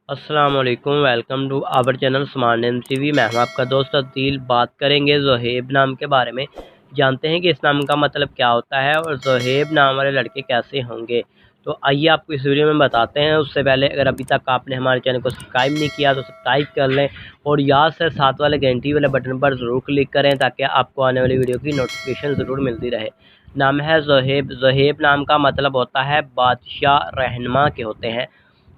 अस्सलाम वालेकुम, welcome to our channel smart name TV. मैं हूं आपका दोस्त अदील। बात करेंगे ज़ोहेब नाम के बारे में। जानते हैं कि इस नाम का मतलब क्या होता है और ज़ोहेब नाम वाले लड़के कैसे होंगे। तो आइए आपको इस वीडियो में बताते हैं। उससे पहले अगर अभी तक आपने हमारे चैनल को सब्सक्राइब नहीं किया तो सब्सक्राइब कर लें और याद से साथ वाले घंटी वाले बटन पर ज़रूर क्लिक करें ताकि आपको आने वाली वीडियो की नोटिफिकेशन ज़रूर मिलती रहे। नाम है ज़ोहेब। ज़ोहेब नाम का मतलब होता है बादशाह, रहनुमा के होते हैं।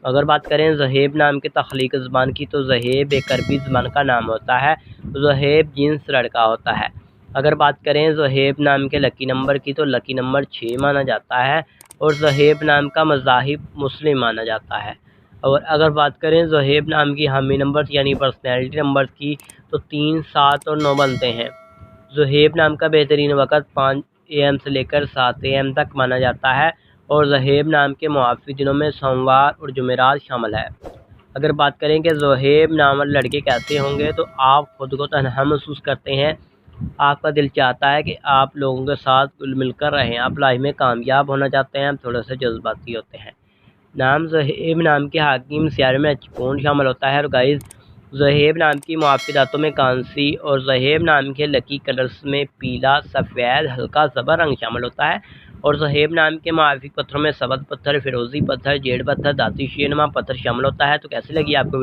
अगर बात करें ज़हेब नाम की तख्लीक ज़बान की तो ज़हेब एक अरबी ज़बान का नाम होता है। ज़हेब जिन्स लड़का होता है। अगर बात करें ज़हेब नाम के लकी नंबर की तो लकी नंबर 6 माना जाता है और ज़हेब नाम का मज़ाहिब मुस्लिम माना जाता है। और अगर बात करें ज़हेब नाम की हामी नंबर यानी पर्सनैलिटी नंबर की तो 3, 7 और 9 बनते हैं। ज़हेब नाम का बेहतरीन वक़्त 5 AM से लेकर 7 AM तक माना जाता है और ज़हेब नाम के मुआफ़िक दिनों में सोमवार और जुमेरात शामिल है। अगर बात करें कि ज़ोहेब नाम वाले लड़के कैसे होंगे तो आप ख़ुद को तन्हा महसूस करते हैं। आपका दिल चाहता है कि आप लोगों के साथ घुल मिलकर रहें। आप लाइफ में कामयाब होना चाहते हैं। आप थोड़े से जज्बाती होते हैं। नाम ज़हेब नाम के हाकिम सियारे में कौन शामिल होता है। और गाइस, ज़हेब नाम की मुआफ़िदातों में कांसी और ज़हेब नाम के लकी कलर्स में पीला, सफ़ेद, हल्का ज़बर रंग शामिल होता है। और ज़हेब नाम के मुआफ़िक पत्थरों में सबज़ पत्थर, फ़िरोज़ी पत्थर, जेड पत्थर, धातु शीनमा पत्थर शामिल होता है। तो कैसी लगी आपको